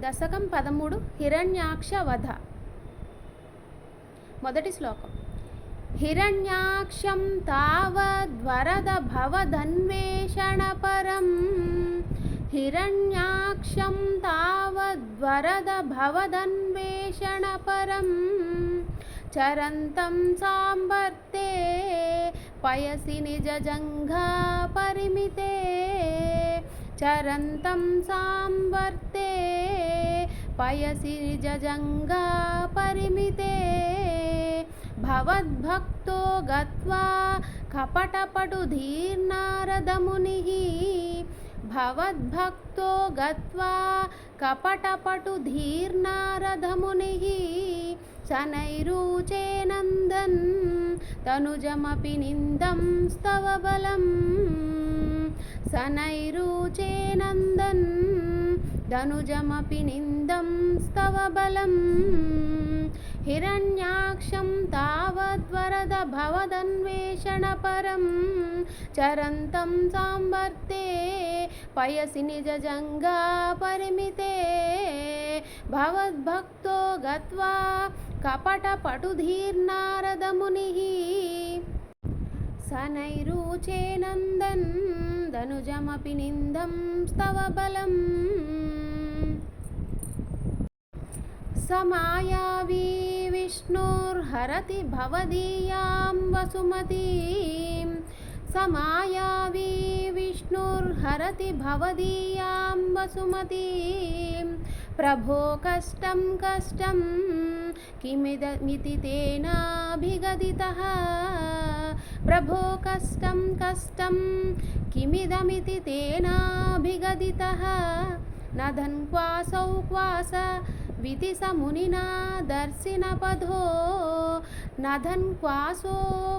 దశకం 13 హిరణ్యాక్ష వధ. మొదటి శ్లోకం. హిరణ్యాక్షం తావద్వరద భవదన్వేషణపరం హిరణ్యాక్షం తావద్వరద భవదన్వేషణపరం చరంతం సాంబర్తే పయసి నిజజంఘా పరిమితే చరంతం సాంబర్తే పయసి నిజజంఘా పరిమితే భవద్భక్తో గత్వా కపటపటుధీర్నారదమునిః భవద్భక్తో గత్వా కపటపటుధీర్నారదమునిః శనైరూచే నందన్ తనుజమపి నిందం స్తవ బలం శనైరూచే నందన్ తనుజమపి నిందం స్తవ బలం హిరణ్యాక్షం తావద్వరద భవదన్వేషణపరం చరంతం సాంబర్తే పయసి నిజజంఘా పరిమితే భవద్భక్తో గత్వా కపటపటుధీర్నారదమునిః శనైరూచే నందన్ ధనుజమపి నిందం స్తవ బలం సమాయావీ విష్ణుర్హరతి భవదీయాం వసుమతీం సమాయావీ విష్ణుర్హరతి భవదీయాం వసుమతీం ప్రభో కష్టం కష్టం కిమిదమితి తేనాభిగదితః ప్రభో కష్టం కష్టం కిమిదమితి తేనాభిగదితః నదన్ క్వాసౌ క్వాస వితిస మునినా దర్శినపథో నదన్ క్వాసో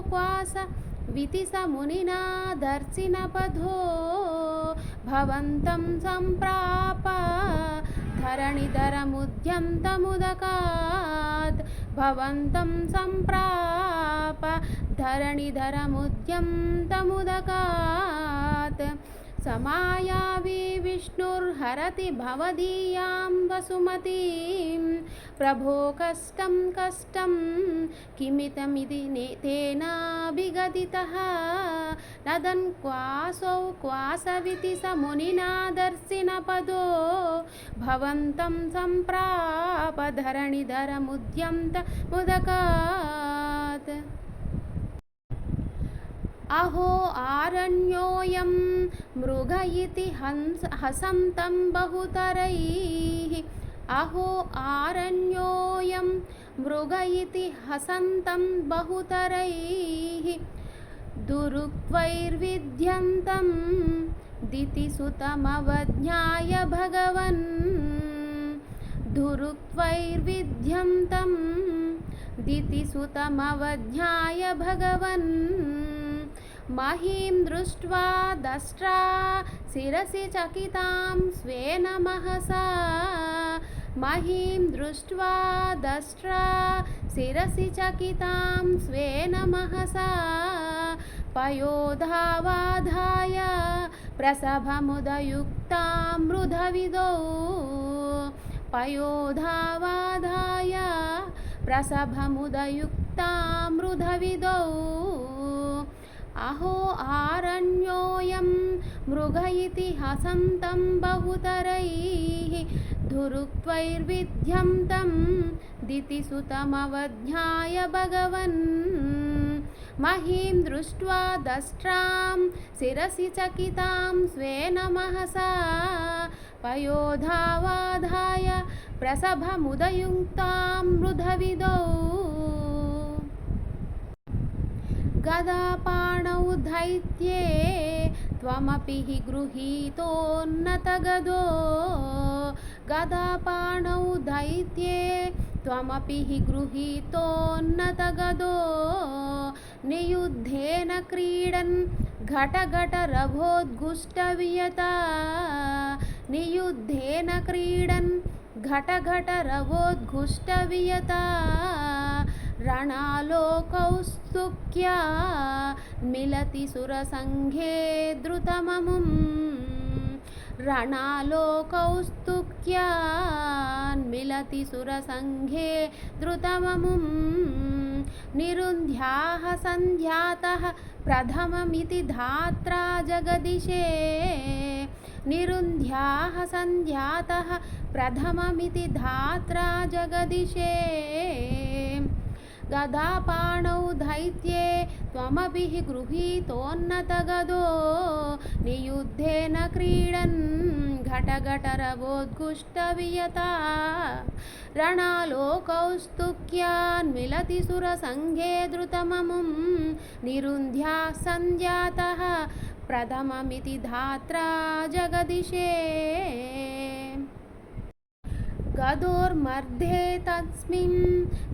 క్వాస వితిస మునినా దర్శినపథో భవంతం సంప్రాప ధరణిధరముద్యంతముదకాద్ భవంతం సంప్రాప ధరణిధరముద్యంతముదకాత్ సమాయావీ విష్ణుర్హరతి భవదీయాం వసుమతీం ప్రభో కష్టం కష్టం కిమితమిది తేనాభిగదితః నదన్ క్వాసౌ క్వాసవితి స మునినా దర్శినపదో భవంతం సంప్రాప ధరణిధరముద్యంతముదకాత్ అహో ఆరణ్యోయం మృగ ఇతి హసంతం బహుతరైః అహో ఆరణ్యోయం మృగ ఇతి హసంతం బహుతరైః దురుక్తైర్విద్యంతం దితిసుతమవజ్ఞాయ భగవన్ దురుక్తైర్విద్యంతం దితిసుతమవజ్ఞాయ భగవన్ మహీం దృష్ట్వా దష్ట్రా శిరసి చకితాం స్వేన మహసా మహీం దృష్ట్వా దష్ట్రా శిరసి చకితాం స్వేన మహసా పయోధావాధాయ ప్రసభముదయుక్తాం మృధవిదౌ పయోధావాధాయ ప్రసభముదయుక్తాం మృధవిదౌ అహో ఆరణ్యోయం మృగ ఇతి హసంతం బహుతరైః దురుక్తైర్విద్యంతం దితిసుతమవజ్ఞాయ భగవన్ మహీం దృష్ట్వా దష్ట్రాం శిరసి చకితాం స్వేన మహసా పయోధావాధాయ ప్రసభముదయుక్తాం మృధవిదౌ గదాపాణౌ దైత్యే త్వమపి హి గృహీతోన్నతగదో గదాపాణౌ దైత్యే త్వమపి హి గృహీతోన్నతగదో నియుద్ధేన క్రీడన్ ఘటఘటరభోద్గుష్టవియతా నియుద్ధేన క్రీడన్ ఘటఘటరభోద్గుష్టవియతా రణాలోకౌస్తుక్యా మిలతి సురసంఘే ద్రుతమముం రణాలోకౌస్తుక్యా मिलति सुरसङ्घे द्रुतममुं निरुन्ध्याः सन्ध्यातः प्रथममिति धात्रा जगदिशे निरुन्ध्याः सन्ध्यातः प्रथममिति धात्रा जगदिशे गदापाणौ दैत्ये त्वमपि हि गृहीतोन्नतगदो नियुद्धेन क्रीडन् घटघटरवोद्गुष्टवियता రణాలోకౌస్తుక్యాన్మిలతి సురసంఘే ద్రుతమముం నిరుంధ్యా సంధ్యాతః ప్రథమమితి ధాత్రా జగదిశే गदोर्मध्ये तस्मिन्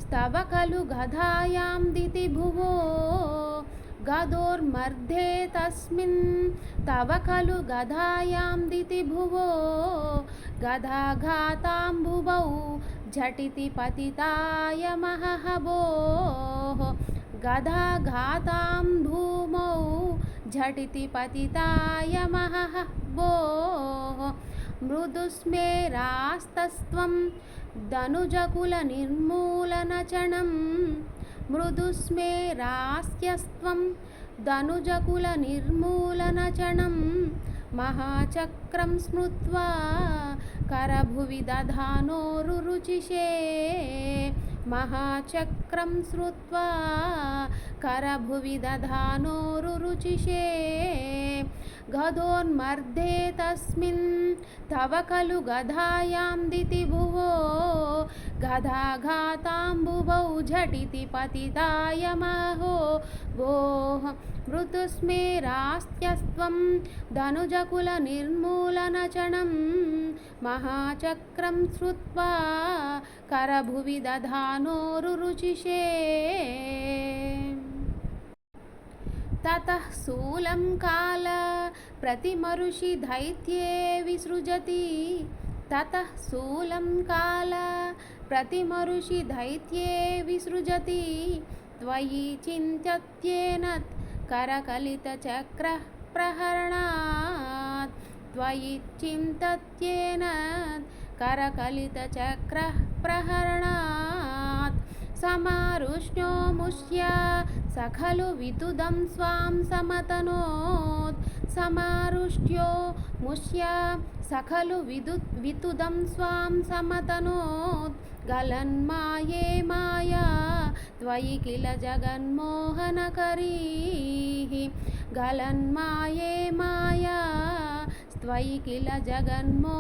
स्तव खलु गधायां दितिभुवो गदोर्मध्ये तस्मिन् तव खलु गधायां दितिभुवो गदाघाताम्बुवौ झटिति पतिताय महहवोः गदाघाताम्भूमौ झटिति पतिताय महहवोः मृदुस्मेरास्तस्त्वं दनुजकुलनिर्मूलनचणं मृदुस्मेरास्त्यस्त्वं दनुजकुलनिर्मूलनचणं महाचक्रं स्मृत्वा करभुवि दधानोरुरुचिषे महाचक्रं श्रुत्वा करभुवि दधानोरुरुचिषे गदोन्मर्धे तस्मिन् तव खलु गधायां दितिभुवो गदाघाताम्बुवौ झटिति पतिताय महो भोः मृदुस्मेरास्त्यस्त्वं दनुजकुलनिर्मूलनचणं महाचक्रं श्रुत्वा करभुवि दधानोरुरुचिषे ततः शूलं काल प्रतिमरुषि दैत्ये विसृजति ततः शूलं काल प्रतिमरुषि दैत्ये विसृजति त्वयि चिन्त्यत्येन करकलितचक्रः प्रहरणात् त्वयि चिन्तत्येन करकलितचक्रः प्रहरणात् समारुष्णो मुष्य स खलु विदुदं स्वां समतनोत् समारुष्ट्यो मुष्य स खलु विदुदं स्वां समतनोत् गलन्माये माया त्वयि किल जगन्मोहनकरीः गलन्माये माया त्वयि किल जगन्मोहनकरीः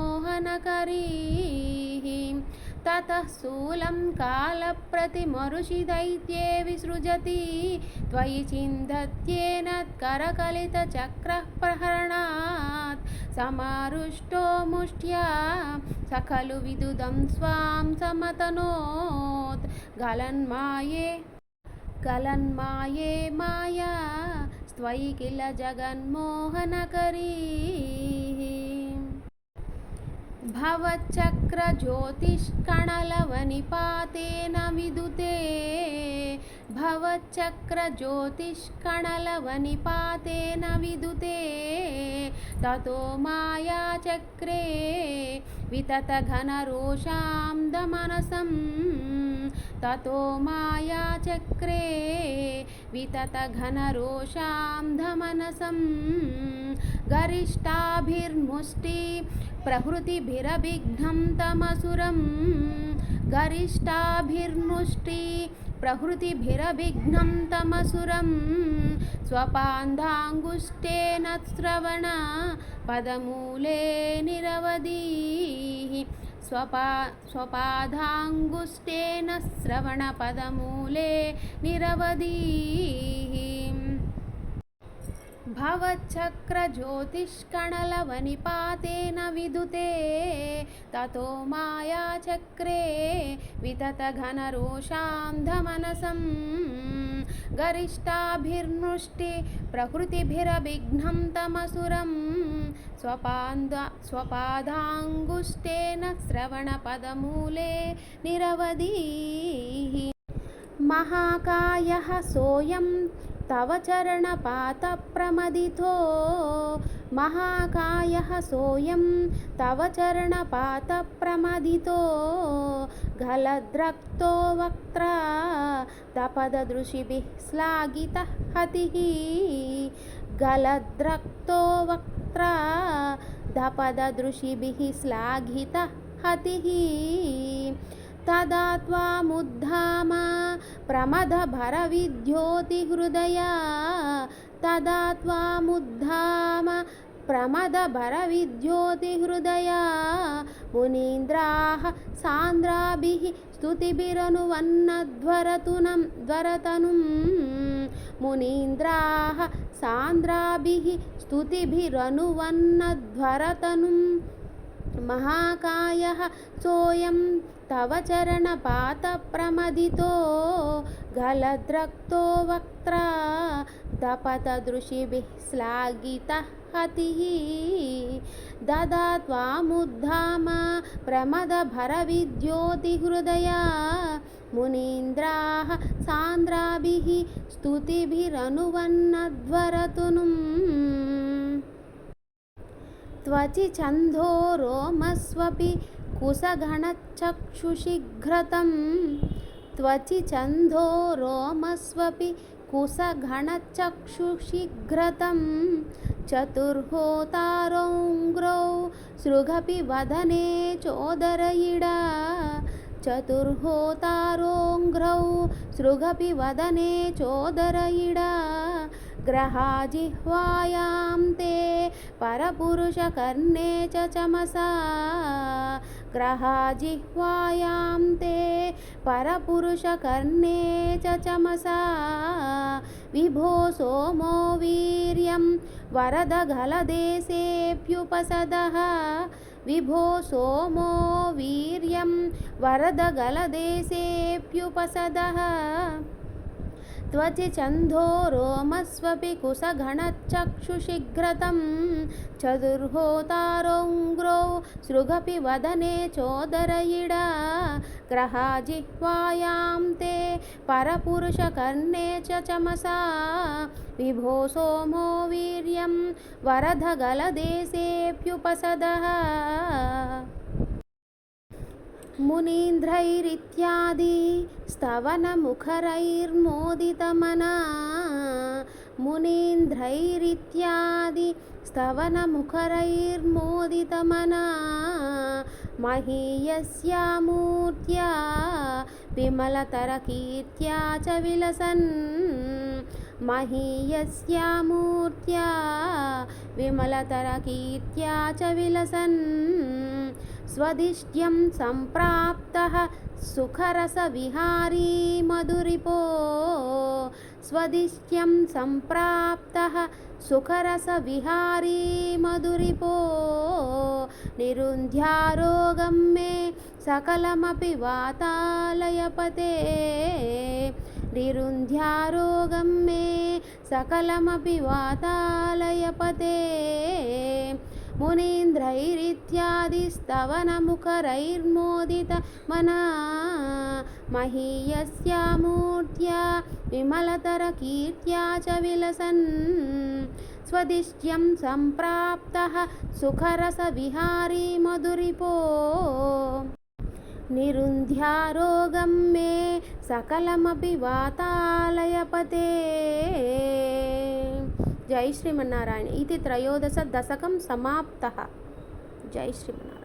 ततः शूलं कालप्रतिमरुषि दैत्ये विसृजति त्वयि चिन्तत्येन करकलितचक्रः प्रहरणात् समारुष्टो मुष्ट्या स खलु विदुदं स्वां समतनोत् गलन्माये माया त्वयि किल जगन्मोहनकरीः भवच्चक्रज्योतिष्कणलवनिपातेन विदुते भवच्चक्रज्योतिष्कणलवनिपातेन विदुते ततो मायाचक्रे विततघनरोषां दमनसं ततो मायाचक्रे विततघनरोषां दमनसं गरिष्ठाभिर्मुष्टि प्रहृतिभिरभिघ्नं तमसुरं गरिष्ठाभिर्मुष्टि प्रहृतिभिरभिघ्नं तमसुरं स्वपादाङ्गुष्ठेन श्रवण पदमूले निरवधिः स्वपादाङ्गुष्ठेन श्रवणपदमूले निरवधिः भवच्चक्रज्योतिष्कणलवनिपातेन विदुते ततो मायाचक्रे विततघनरोषां दमनसं गरिष्ठाभिर्मुष्टि प्रहृतिभिरभिघ्नं तमसुरं स्वपादाङ्गुष्ठेन श्रवणपदमूले निरवधिः महाकायः सोऽयं तव चरणपातप्रमदितो महाकायः सोऽयं तव चरणपातप्रमदितो गलद्रक्तो वक्त्रा दपददृशिभिः श्लाघितः हतिः गलद्रक्तो वक्त्रा दपददृशिभिः श्लाघितः हतिः तदा त्वामुद्धाम प्रमदभरविद्योतिहृदया तदा त्वामुद्धाम प्रमदभरविद्योतिहृदया मुनीन्द्राः सान्द्राभिः स्तुतिभिरनुवन्नध्वरतनुं मुनीन्द्राः सान्द्राभिः स्तुतिभिरनुवन्नध्वरतनुं महाकायः सोऽयं तव चरणपातप्रमदितो गलद्रक्तो वक्त्रा दपददृशिभिः श्लाघितः हतिः ददा त्वामुद्धाम प्रमदभरविद्योतिहृदया मुनीन्द्राः सान्द्राभिः स्तुतिभिरनुवन्नध्वरतनुम् त्वचि छन्दो रोमस्वपि कुसघनचक्षुषीघ्रतं त्वचि छन्दो रोमस्वपि कुसघनचक्षुषीघ्रतं चतुर्होतारोऽङ्घ्रौ सृगपि वदने चोदरयिडा चतुर्होतारोऽङ्घ्रौ सृगपि वदने चोदरयिडा ग्रहाजिह्वायां ते परपुरुषकर्णे च चमसा ग्रहाजिह्वायां ते परपुरुषकर्णे च चमसा विभो सोमो वीर्यं वरदगलदेशेऽप्युपसदः विभो सोमो वीर्यं वरदगलदेशेऽप्युपसदः त्वचि छन्दो रोमस्वपि कुसघनचक्षुषीघ्रतं चतुर्होतारोऽङ्घ्रौ सृगपि वदने चोदरयिडा ग्रहाजिह्वायां ते परपुरुषकर्णे च चमसा विभो सोमो वीर्यं वरदगलदेशेऽप्युपसदः मुनीन्द्रैरित्यादि स्तवनमुखरैर्मोदितमना मुनीन्द्रैरित्यादि स्तवनमुखरैर्मोदितमना महीयस्या मूर्त्या विमलतरकीर्त्या च विलसन् महीयस्या मूर्त्या विमलतरकीर्त्या च विलसन् स्वदिष्ट्यं सम्प्राप्तः सुखरसविहारी मधुरिपो स्वदिष्ट्यं सम्प्राप्तः सुखरसविहारी मधुरिपो निरुन्ध्यारोगं मे सकलमपि वातालयपते निरुन्ध्यारोगं मे सकलमपि वातालयपते मुनीन्द्रैरित्यादि स्तवनमुखरैर्मोदितमना महीयस्या मूर्त्या विमलतरकीर्त्या च विलसन् स्वदिष्ट्यं सम्प्राप्तः सुखरसविहारी मधुरिपो निरुन्ध्यारोगं मे सकलमपि वातालयपते। जय श्रीमन्नारायण। इति त्रयोदश दशकं समाप्तः। जय श्रीमन्नारायण।